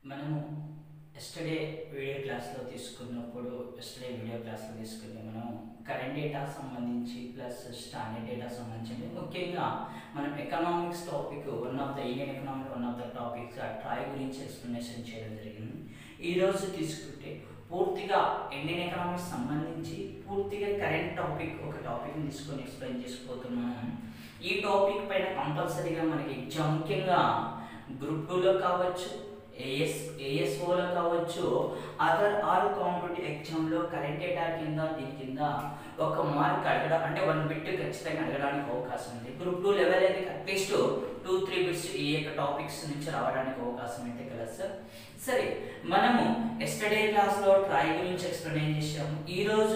మనము yesterday video క్లాస్లో తీసుకున్నప్పుడు మనం కరెంట్ డేటా సంబంధించి ప్లస్ స్టాండర్డ్ డేటా సంబంధించి ముఖ్యంగా మనం economics topic Indian economic one of the topics TRAI గురించి ఎక్స్ప్లెనేషన్ చేయడం జరిగింది. ఈరోజు తీసుకుంటే పూర్తిగా ఇండియన్ ఎకనామిక్స్ సంబంధించి పూర్తిగా కరెంట్ టాపిక్ ఒక టాపిక్ని తీసుకొని ఎక్స్ప్లెయిన్ చేసుకోబోతున్నాం. ఈ టాపిక్ పైన కంపల్సరీగా మనకి ఎగ్జామ్ ముఖ్యంగా గ్రూప్ 2లో కావచ్చు, ఏఎస్ఓలో కావచ్చు, అదర్ ఆల్ కాంపిటేటివ్ ఎగ్జామ్లో కరెంట్ డేటా కింద దీని కింద ఒక మార్క్ అడగడం అంటే 1 బిట్ ఖచ్చితంగా అడగడానికి అవకాశం ఉంది. గ్రూప్ 2 లెవెల్ అయితే అట్లీస్ట్ 2-3 బిట్స్ ఈ యొక్క టాపిక్స్ నుంచి రావడానికి అవకాశం అయితే కదా సార్. సరే, మనము ఎస్టర్డే క్లాస్లో ట్రాయ్ గురించి ఎక్స్ప్లెయిన్ చేసాము. ఈరోజు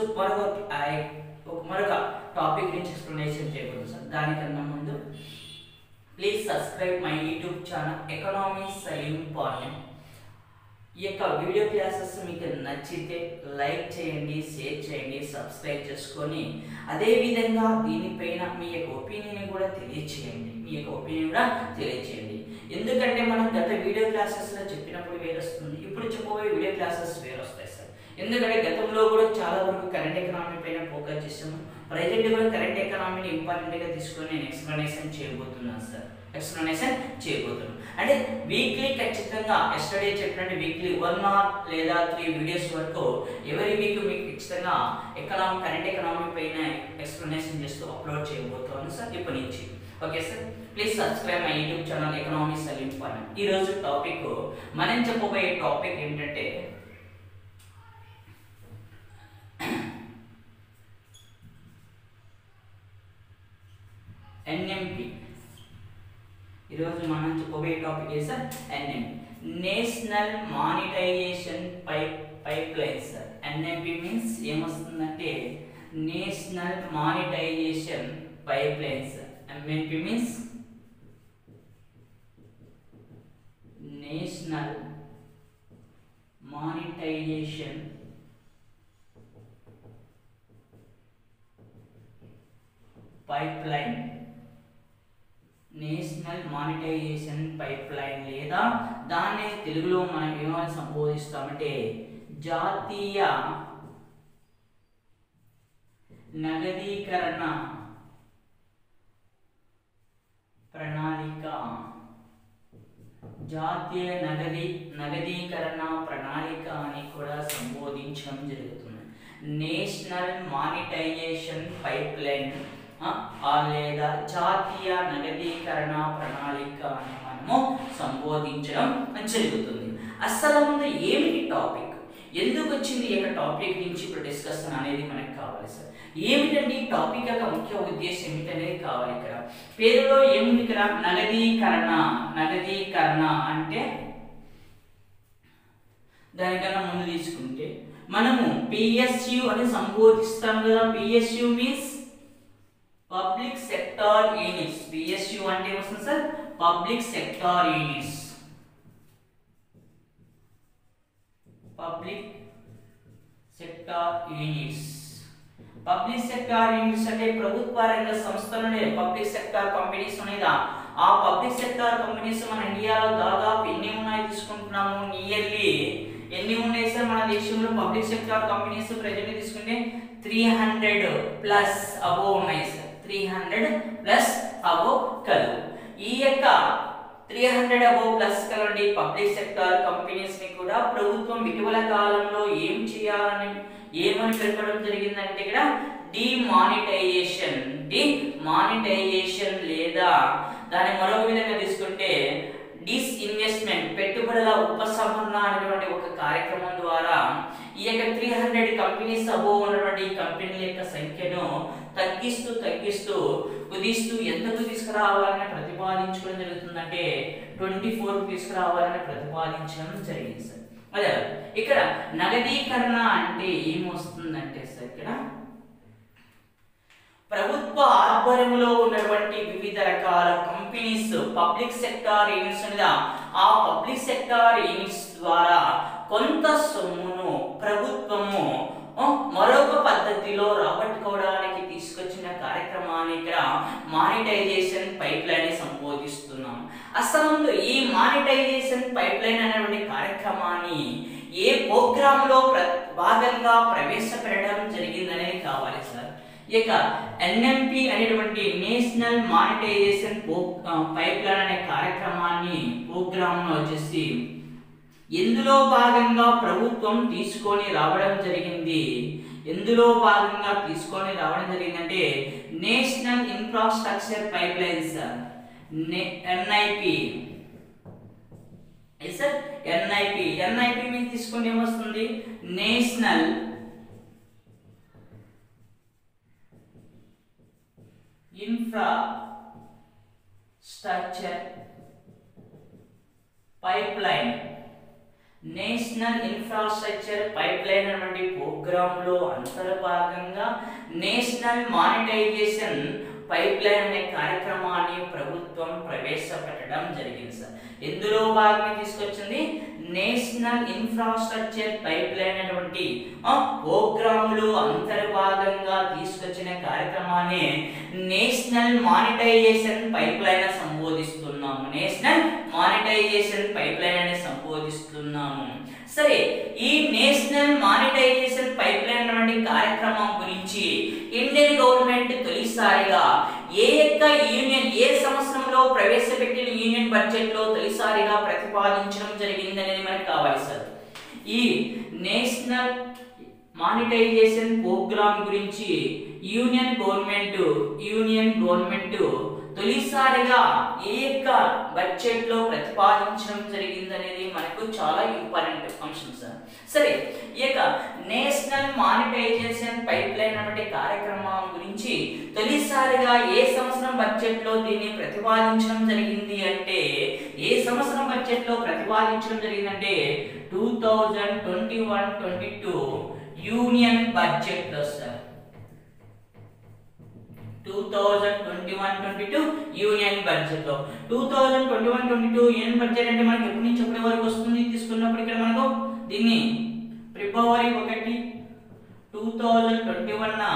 మరొక టాపిక్ గురించి ఎక్స్ప్లెనేషన్ చేయబోతుంది సార్. దానికన్నా ముందు please subscribe my YouTube channel economy Saleem point. ఈ యొక్క వీడియో క్లాసెస్ మీకు నచ్చితే లైక్ చేయండి, షేర్ చేయండి, సబ్స్క్రైబ్ చేసుకొని అదేవిధంగా దీనిపైన మీ యొక్క ఒపీనియన్ కూడా తెలియచేయండి. ఎందుకంటే మనం గత వీడియో క్లాసెస్లో చెప్పినప్పుడు వేరొస్తుంది, ఇప్పుడు చెప్పబోయే వీడియో క్లాసెస్ వేరొస్తాయి సార్. ఎందుకంటే గతంలో కూడా చాలా వరకు కరెంట్ ఎకనామీ పైన ఫోకస్ చేసాము. ప్రజెంట్ కూడా కరెంట్ ఎకనామీని ఇంపార్టెంట్గా తీసుకొని నేను ఎక్స్ప్లెనేషన్ చేయబోతున్నాను సార్. అంటే వీక్లీ ఖచ్చితంగా ఎస్టర్డే చెప్పినట్టు వీక్లీ 1 లేదా 3 వీడియోస్ వరకు ఎవరి వీక్ మీకు ఖచ్చితంగా కరెంట్ ఎకనామీ పైన ఎక్స్ప్లెనేషన్ చేస్తూ అప్లోడ్ చేయబోతున్నాను సార్ ఇప్పటి నుంచి. Okay sir, please subscribe my YouTube channel economy Saleem point. ఈరోజు టాపిక్ మనం చెప్పబోయే టాపిక్ ఏంటంటే ఎన్ఎంపి. ఈరోజు మనం చెప్పబోయే టాపిక్ ఏ sir? NMP, national monetisation pipeline sir. NMP means ఏమొస్తుందంటే national monetisation pipeline sir. MNP means national monetisation pipeline. National monetisation pipeline లేదా దాన్ని తెలుగులో మనం ఏమని సంబోధిస్తామంటే జాతీయ నగదీకరణ ప్రణాళిక. జాతీయ నగదీకరణ ప్రణాళిక అని కూడా సంబోధించడం జరుగుతుంది. నేషనల్ మానిటైజేషన్ పైప్ లైన్ లేదా జాతీయ నగదీకరణ ప్రణాళిక అని మనము సంబోధించడం జరుగుతుంది. అసలు ముందు ఏమిటి టాపిక్, ఎందుకు వచ్చింది ఈ టాపిక్ నుంచి ఇప్పుడు డిస్కషన్ అనేది మనకు కావాలి సార్. ఏమిటండి టాపిక్ యొక్క ముఖ్య ఉద్దేశం ఏమిటనేది కావాలి. ఇక్కడ పేరులో ఏముంది? ఇక్కడ నగదీకరణ అంటే దానికన్నా ముందు తీసుకుంటే మనము పిఎస్యు అని సంబోధిస్తాం కదా. PSU means public sector units. PSU అంటే ఏమొస్తుంది sir? Public sector units. Public sector units అంటే ప్రభుత్వ రంగ సంస్థలనే పబ్లిక్ సెక్టార్ కంపెనీస్ ఉన్నాయిగా. ఆ పబ్లిక్ సెక్టార్ కంపెనీస్ మన ఇండియాలో దాదాపు ఎన్ని ఉన్నాయి తీసుకుంటున్నాము? నియర్లీ ఎన్ని ఉన్నాయి సార్ మన దేశంలో పబ్లిక్ సెక్టార్ కంపెనీస్? ప్రెజెంట్ తీసుకుంటే 300+ అబోవ్ ఉన్నాయి సార్. 300+ అబోవ్ కలవు. ఈ యొక్క 300 అబోవ్ ప్లస్ కలండి పబ్లిక్ సెక్టార్ కంపెనీస్ ని కూడా ప్రభుత్వం ఇటీవల కాలంలో ఏమని పేర్కొనడం జరిగిందంటే ఇక్కడ డిమానిటైజేషన్ లేదా దాని మరొక విధంగా తీసుకుంటే డిస్ఇన్వెస్ట్మెంట్, పెట్టుబడుల ఉపసంహరణ అనేటువంటి ఒక కార్యక్రమం ద్వారా ఈ యొక్క 300 కంపెనీస్ అబోవ్ ఉన్నటువంటి కంపెనీల యొక్క సంఖ్యను తగ్గిస్తూ కుదిస్తూ ఎంతకు తీసుకురావాలని ప్రతిపాదించుకోవడం జరుగుతుందంటే 24 తీసుకురావాలని ప్రతిపాదించడం జరిగింది సార్. అదే ఇక్కడ నగదీకరణ అంటే ఏమొస్తుందంటే సార్ ఇక్కడ ప్రభుత్వ ఆధ్వర్యంలో ఉన్నటువంటి వివిధ రకాల కంపెనీస్ పబ్లిక్ సెక్టార్ యూనిట్స్ మీద ఆ పబ్లిక్ సెక్టార్ యూనిట్స్ ద్వారా కొంత సొమ్మును ప్రభుత్వము మరొక పద్ధతిలో రాబట్టుకోవడానికి తీసుకొచ్చిన కార్యక్రమాన్ని ఇక్కడ మానిటైజేషన్ పైప్ లైన్ సంబోధిస్తున్నాం. అసలు ఈ మానిటైజేషన్ మానిటైజేషన్ పైప్ లైన్ అనేటువంటి కార్యక్రమాన్ని ఏ ప్రోగ్రామ్ లో భాగంగా ప్రవేశపెట్టడం జరిగిందనేది కావాలి సార్. ఇక ఎన్ఎంపి అనేటువంటి నేషనల్ మానిటైజేషన్ పైప్ లైన్ అనే కార్యక్రమాన్ని ప్రోగ్రామ్ లో వచ్చేసి ఎందులో భాగంగా ప్రభుత్వం తీసుకొని రావడం జరిగింది, ఎందులో భాగంగా తీసుకొని రావడం జరిగిందంటే national infrastructure pipe lines NIP. NIP మీద తీసుకుంటే ఏమొస్తుంది, national infrastructure pipeline. National infrastructure pipeline అనేటువంటి ప్రోగ్రామ్ లో అంతర్భాగంగా నేషనల్ మానిటైజేషన్ పైప్ లైన్ అనే కార్యక్రమాన్ని ప్రభుత్వం ప్రవేశపెట్టడం జరిగింది సార్. ఎందులో భాగంగా తీసుకొచ్చింది, నేషనల్ ఇన్ఫ్రాస్ట్రక్చర్ పైప్ లైన్ అనేటువంటి ప్రోగ్రామ్ లో అంతర్భాగంగా తీసుకొచ్చిన కార్యక్రమాన్ని నేషనల్ మానిటైజేషన్ పైప్ లైన్ సంబోధిస్తున్నాము. నేషనల్ మానిటైజేషన్ పైప్ లైన్ అని సంబోధిస్తున్నాము. సరే, ఈ నేషనల్ మానిటైజేషన్ పైప్ లైన్ అనేటువంటి కార్యక్రమం గురించి ఇండియన్ గవర్నమెంట్ తొలిసారిగా ఏ సంవత్సరంలో ప్రవేశపెట్టిన యూనియన్ బడ్జెట్ లో తొలిసారిగా ప్రతిపాదించడం జరిగింది అనేది మనకు కావాలి సార్. ఈ నేషనల్ మానిటైజేషన్ ప్రోగ్రామ్ గురించి యూనియన్ గవర్నమెంట్ తొలిసారిగా ఏ బడ్జెట్ లో ప్రతిపాదించడం జరిగింది అనేది మనకు చాలా ఇంపార్టెంట్ అంశం సార్. సరే, ఈ నేషనల్ మానిటైజేషన్ పైప్ లైన్ అనే కార్యక్రమం గురించి తొలిసారిగా ఏ సంవత్సరం బడ్జెట్ లో దీన్ని ప్రతిపాదించడం జరిగింది అంటే, ఏ సంవత్సరం బడ్జెట్ లో ప్రతిపాదించడం జరిగిందంటే 2021-22 యూనియన్ బడ్జెట్ లో సార్. 2021-22 యూనియన్ బడ్జెట్ లో. 2021-22 యూనియన్ బడ్జెట్ అంటే మనకి ఎప్పటి నుంచి ఎప్పటి వరకు వస్తుంది తీసుకున్నప్పుడు ఇక్కడ మనకు దీన్ని ఫిబ్రవరి 1, 2021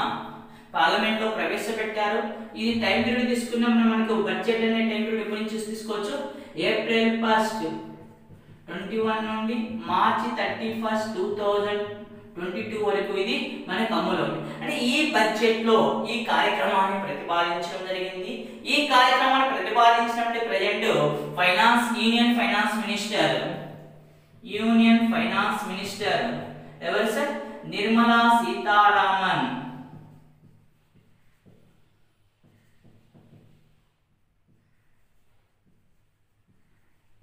పార్లమెంట్ లో ప్రవేశపెట్టారు. ఇది టైం పీరియడ్ తీసుకున్నప్పుడు మనకు బడ్జెట్ అనే టైం పీరియడ్ ఎప్పటి నుంచి తీసుకోవచ్చు, ఏప్రిల్ 1, 21 నుండి మార్చి 31, 2022 వరకు ఇది మనకు అమలు ఉంది. అంటే ఈ బడ్జెట్ లో ఈ కార్యక్రమాన్ని ప్రతిపాదించడం జరిగింది. ఈ కార్యక్రమాన్ని ప్రతిపాదించినప్పుడు ప్రెజెంట్ యూనియన్ ఫైనాన్స్ మినిస్టర్ ఎవరు సార్, నిర్మలా సీతారామన్.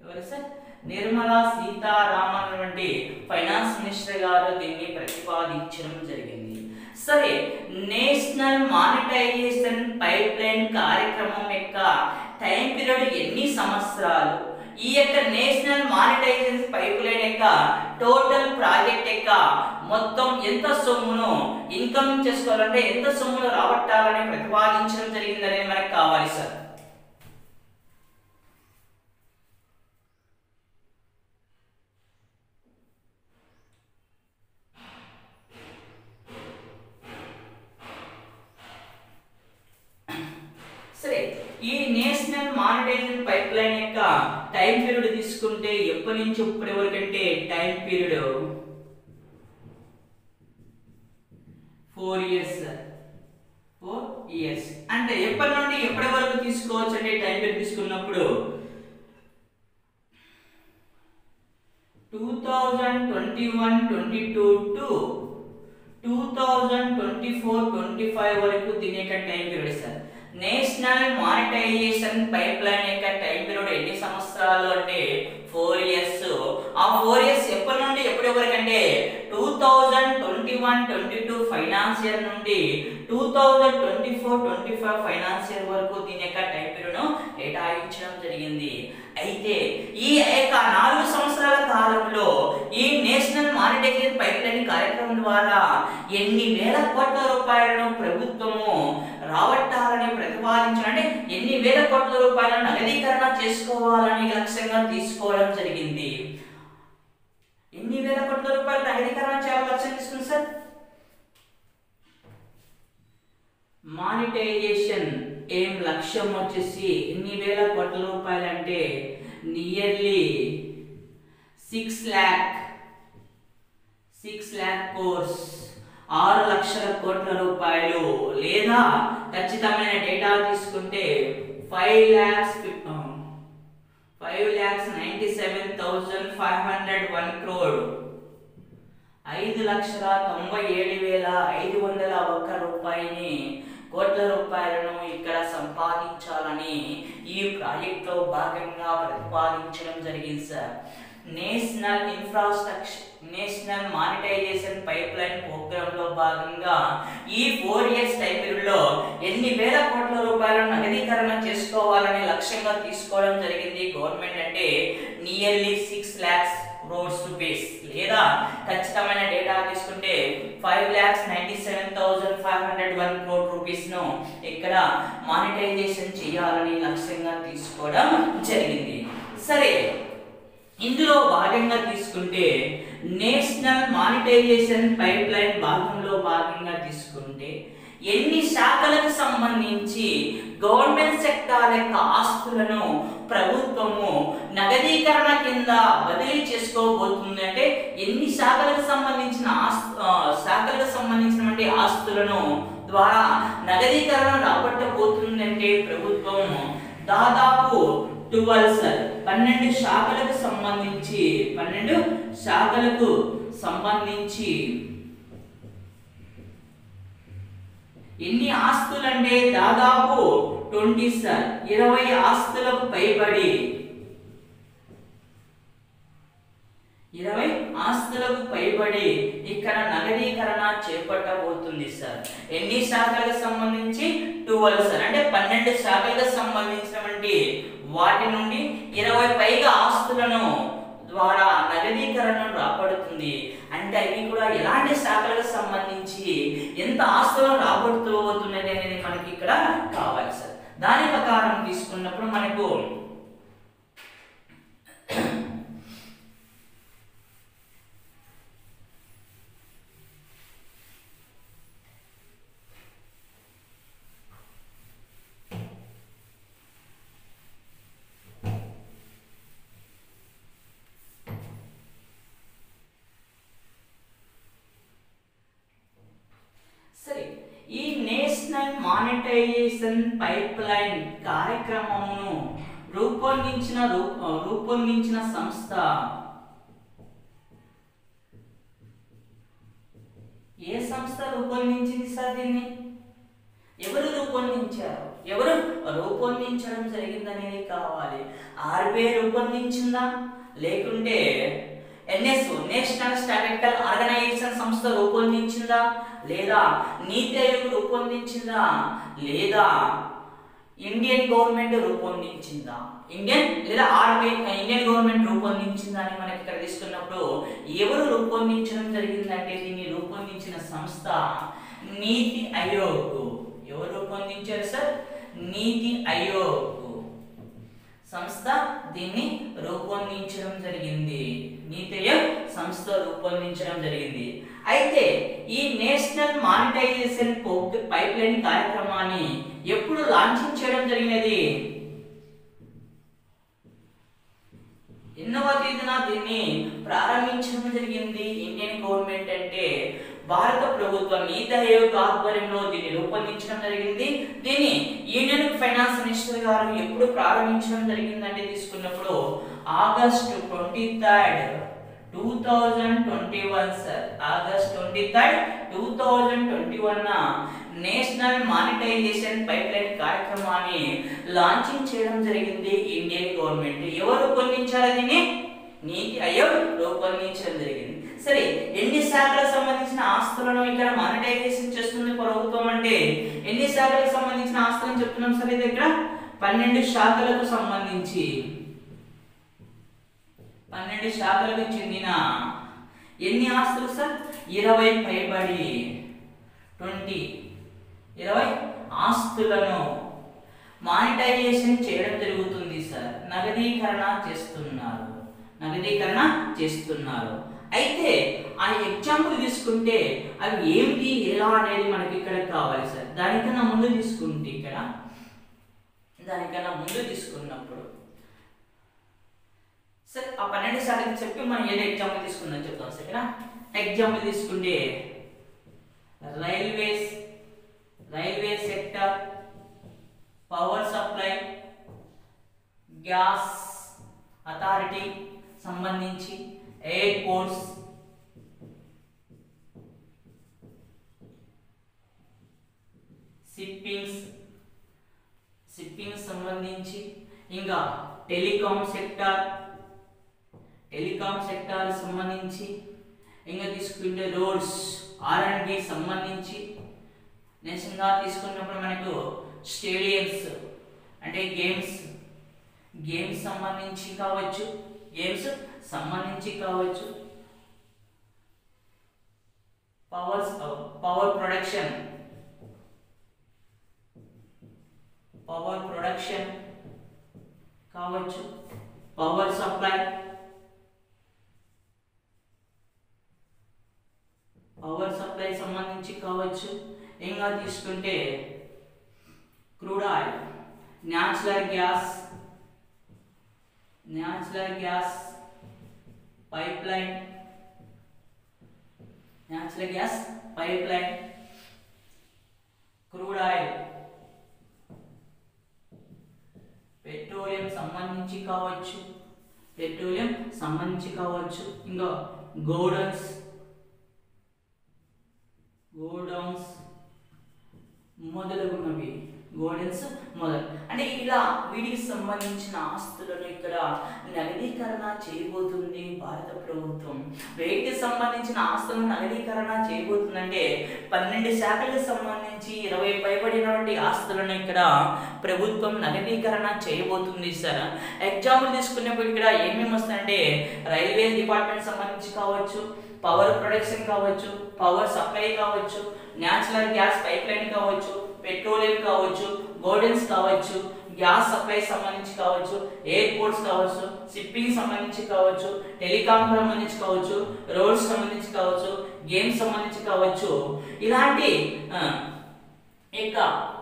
ఎవరు సార్, నిర్మలా సీతారామన్ వంటి ఫైనాన్స్ మినిస్టర్ గారు దీన్ని ప్రతిపాదించడం జరిగింది. సరే, నేషనల్ మానిటైజేషన్ పైప్ లైన్ కార్యక్రమం యొక్క టైం పీరియడ్ ఎన్ని సంవత్సరాలు, ఈ నేషనల్ మానిటైజేషన్ పైప్ లైన్ యొక్క టోటల్ ప్రాజెక్ట్ యొక్క మొత్తం ఎంత సొమ్మును ఇన్కమ్ చేసుకోవాలంటే ఎంత సొమ్మును రాబట్టాలని ప్రతిపాదించడం జరిగిందనేది మనకు కావాలి సార్. సరే, ఈ నేషనల్ మానిటైజేషన్ పైప్ లైన్ యొక్క టైం పీరియడ్ తీసుకుంటే ఎప్పటి నుంచి ఎప్పటి వరకు అంటే టైం పీరియడ్ 4 ఇయర్స్. అంటే ఎప్పటి నుండి ఎప్పటి వరకు తీసుకోవచ్చు అంటే టైం పీరియడ్ తీసుకున్నప్పుడు 2021-22 టు 2024-25 వరకు దీని యొక్క time period sir. National monetisation pipeline యొక్క టైం పీరియడ్ ఎన్ని సంవత్సరాలు అంటే 4 ఇయర్స్. ఆ 4 ఇయర్స్ ఎప్పటి నుండి ఎప్పటి వరకు అంటే 2021-22 ఫైనాన్షియర్ నుండి 2024-25 ఫైనాన్షియర్ వరకు దీని యొక్క టైం పీరియడ్ కేటాయించడం జరిగింది. అయితే ఈ 4 సంవత్సరాల కాలంలో ఈ నేషనల్ మానిటైజేషన్ పైప్ లైన్ కార్యక్రమం ద్వారా ఎన్ని వేల కోట్ల రూపాయలను ప్రభుత్వము రాబట్టాలని ప్రతిపాదించడం, అంటే ఎన్ని వేల కోట్ల రూపాయలను నగదీకరణ చేసుకోవాలని లక్ష్యంగా తీసుకోవడం జరిగింది. ఎన్ని వేల కోట్ల రూపాయలు నగదీకరణ చేయాలని లక్ష్యం తీసుకుంది సార్. మానిటైజేషన్ లక్ష్యం వచ్చేసి ఎన్ని వేల కోట్ల రూపాయలు అంటే నియర్లీ 6 lakh కోర్స్ 6 లక్షల కోట్ల రూపాయలు, లేదా ఖచ్చితమైన డేటా తీసుకుంటే 5,97,501 crore 5,97,501 రూపాయని కోట్ల రూపాయలను ఇక్కడ సంపాదించాలని ఈ ప్రాజెక్ట్ లో భాగంగా ప్రతిపాదించడం జరిగింది sir. National monetisation pipeline programme లో భాగంగా ఈ 4 years టైం పీరియడ్ లో ఎన్ని వేల కోట్ల రూపాయలను నగదీకరణ చేసుకోవాలని లక్ష్యంగా తీసుకోవడం జరిగింది గవర్నమెంట్ అంటే నియర్లీ 6 lakhs crores rupees, లేదా ఖచ్చితమైన డేటా తీసుకుంటే 5,97,501 crore rupees ను ఇక్కడ మానిటైజేషన్ చేయాలని లక్ష్యంగా తీసుకోవడం జరిగింది. సరే, ఇందులో భాగంగా తీసుకుంటే నేషనల్ మానిటైజేషన్ పైప్ లైన్ భాగంలో భాగంగా తీసుకుంటే ఎన్ని శాఖలకు సంబంధించి గవర్నమెంట్ సెక్టార్ యొక్క ఆస్తులను ప్రభుత్వము నగదీకరణ కింద బదిలీ చేసుకోబోతుంది అంటే ఎన్ని శాఖలకు సంబంధించినటువంటి ఆస్తులను ద్వారా నగదీకరణ రాబట్టబోతుంది అంటే ప్రభుత్వం దాదాపు 12 శాఖలకు సంబంధించి ఎన్ని ఆస్తులు అంటే దాదాపు 20 ఆస్తులకు పైబడి 20 ఆస్తులకు పైబడి ఇక్కడ నగదీకరణ చేపట్టబోతుంది సార్. ఎన్ని శాఖలకు సంబంధించి 12 సార్, అంటే 12 శాఖలకు సంబంధించినటువంటి వాటి నుండి 20 పైగా ఆస్తులను ద్వారా నగదీకరణ రాబడుతుంది. అంటే అవి కూడా ఎలాంటి శాఖలకు సంబంధించి ఎంత ఆస్తులను రాబడుతోబోతున్నది అనేది మనకి ఇక్కడ కావాలి సార్. దాని ప్రకారం తీసుకున్నప్పుడు మనకు ఈ నేషనల్ మానిటైజేషన్ పైప్ లైన్ కార్యక్రమమును రూపొందించిన సంస్థ ఏ సంస్థ రూపొందించింది సార్? దీన్ని ఎవరు రూపొందించారు? ఎవరు రూపొందించడం జరిగిందనేది కావాలి. ఆర్బీఐ రూపొందించిందా, లేకుంటే ఎన్ఎస్ఓ నేషనల్ స్టాటిస్టికల్ ఆర్గనైజేషన్ సంస్థ రూపొందించిందా, లేదా నీతి ఆయోగ్ రూపొందించిందా, లేదా ఇండియన్ గవర్నమెంట్ రూపొందించిందా? ఇండియన్ గవర్నమెంట్ రూపొందించిందా అని మనకి ఇక్కడ తీసుకున్నప్పుడు ఎవరు రూపొందించడం జరిగిందంటే దీన్ని రూపొందించిన సంస్థ నీతి ఆయోగ్. ఎవరు రూపొందించారు సార్? నీతి ఆయోగ్ సంస్థ దీన్ని రూపొందించడం జరిగింది. నీతి ఆయోగ్ సంస్థ రూపొందించడం జరిగింది. అయితే ఈ నేషనల్ మానిటైజేషన్ పైప్ లైన్ కార్యక్రమాన్ని ఎప్పుడు లాంచింగ్ చేయడం జరిగినది? ఎన్నవ తేదీన దీన్ని ప్రారంభించడం జరిగింది ఇండియన్ గవర్నమెంట్ అంటే భారత ప్రభుత్వం నీతి ఆయోగ్ ఆధ్వర్యంలో దీన్ని రూపొందించడం జరిగింది. దీన్ని యూనియన్ ఫైనాన్స్ మినిస్టర్ గారు ఎప్పుడు ప్రారంభించడం జరిగిందంటే తీసుకున్నప్పుడు ఆగస్ట్ 23, 2021 సార్. August 23, 2021 national monetisation pipeline కార్యక్రమాన్ని లాంచింగ్ చేయడం జరిగింది ఇండియన్ గవర్నమెంట్. ఎవరు రూపొందించారు దీన్ని? నీతి ఆయోగ్ రూపొందించడం జరిగింది. సరే, ఎన్ని శాఖలకు సంబంధించిన ఆస్తులను ఇక్కడ మానిటైజేషన్ చేస్తుంది ప్రభుత్వం అంటే ఎన్ని శాఖలకు సంబంధించిన ఆస్తులను చెప్తున్నాం సార్? ఇది ఇక్కడ 12 శాఖలకు సంబంధించి 12 శాఖలకు చెందిన ఎన్ని ఆస్తులు సార్? 20 పైబడి 20 ఆస్తులను మానిటైజేషన్ చేయడం జరుగుతుంది సార్. నగదీకరణ చేస్తున్నారు. అయితే ఆ ఎగ్జాంపుల్ తీసుకుంటే అవి ఏమిటి, ఎలా అనేది మనకి ఇక్కడ కావాలి సార్. దానికన్నా ముందు తీసుకున్నప్పుడు సరే ఆ 12% చెప్పి మనం ఏదో ఎగ్జాంపుల్ తీసుకుందాం చెప్తాం సరేనా. ఎగ్జాంపుల్ తీసుకుంటే railway sector, power supply, gas authority సంబంధించి, ఎయిర్పోర్ట్స్, షిప్పింగ్ సంబంధించి, ఇంకా టెలికాం సెక్టార్ సంబంధించి, ఇంకా తీసుకుంటే రోడ్స్ R&D సంబంధించి, నెక్స్ట్ ఇంకా తీసుకున్నప్పుడు మనకు స్టేడియంస్ అంటే గేమ్స్ సంబంధించి కావచ్చు, పవర్ ప్రొడక్షన్ కావచ్చు, పవర్ సప్లై సంబంధించి కావచ్చు, ఇంకా తీసుకుంటే crude oil, natural gas pipe line, crude oil, petroleum సంబంధించి కావచ్చు, ఇంకా గోడౌన్స్ మొదలగునవి, అంటే ఇలా వీటికి సంబంధించిన ఆస్తులను ఇక్కడ నగదీకరణ చేయబోతుంది భారత ప్రభుత్వం. వేటికి సంబంధించిన ఆస్తులను నగదీకరణ చేయబోతుందంటే 12 శాఖలకు సంబంధించి 20 పైబడినటువంటి ఆస్తులను ఇక్కడ ప్రభుత్వం నగదీకరణ చేయబోతుంది సార్. ఎగ్జాంపుల్ తీసుకున్నప్పుడు ఇక్కడ ఏమేమి వస్తాయంటే రైల్వే డిపార్ట్మెంట్ సంబంధించి కావచ్చు, పవర్ ప్రొడక్షన్ కావచ్చు, పవర్ సప్లై కావచ్చు, న్యాచురల్ గ్యాస్ పైప్ లైన్ కావచ్చు, పెట్రోలియం కావచ్చు, గోడౌన్స్ కావచ్చు, గ్యాస్ సప్లై సంబంధించి కావచ్చు, ఎయిర్పోర్ట్స్ కావచ్చు, షిప్పింగ్ సంబంధించి కావచ్చు, టెలికాం సంబంధించి కావచ్చు, రోడ్స్ సంబంధించి కావచ్చు, గేమ్స్ సంబంధించి కావచ్చు. ఇలాంటి యొక్క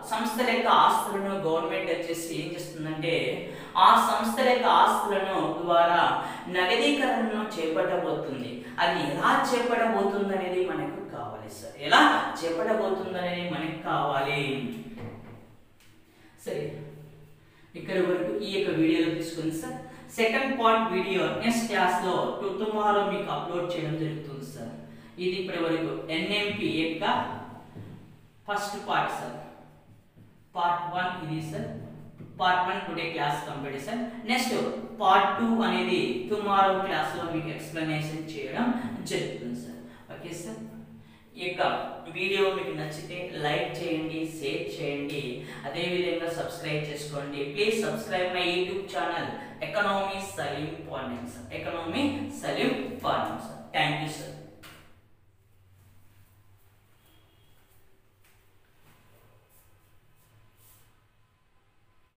సంస్థల యొక్క ఆస్తులను గవర్నమెంట్ వచ్చేసి ఏం చేస్తుందంటే ఆ సంస్థల యొక్క ఆస్తులను ద్వారా నగదీకరణను చేపట్టబోతుంది. అది ఎలా చేపట్టబోతుంది అనేది మనకు కావాలి సార్. ఎలా చేపట్టబోతుంది అనేది మనకు కావాలి. సరే, ఇక్కడ వరకు ఈ యొక్క వీడియోలో తీసుకుంది sir. Second part video next class లో టుమారో మీకు అప్లోడ్ చేయడం జరుగుతుంది సార్. ఇది ఇప్పటి వరకు NMP యొక్క ఫస్ట్ పార్ట్ సార్. పార్ట్ 1 ఇది sir. Part 1 today class complete sir. Next part 2 అనేది టుమారో క్లాస్ లో మీకు ఎక్స్ప్లెనేషన్ చేయడం జరుగుతుంది సార్. Okay sir. ఈ యొక్క వీడియో మీకు నచ్చితే లైక్ చేయండి, షేర్ చేయండి, అదే విధంగా సబ్స్క్రైబ్ చేసుకోండి. Please subscribe my YouTube channel economy Saleem farming sir. Thank you sir.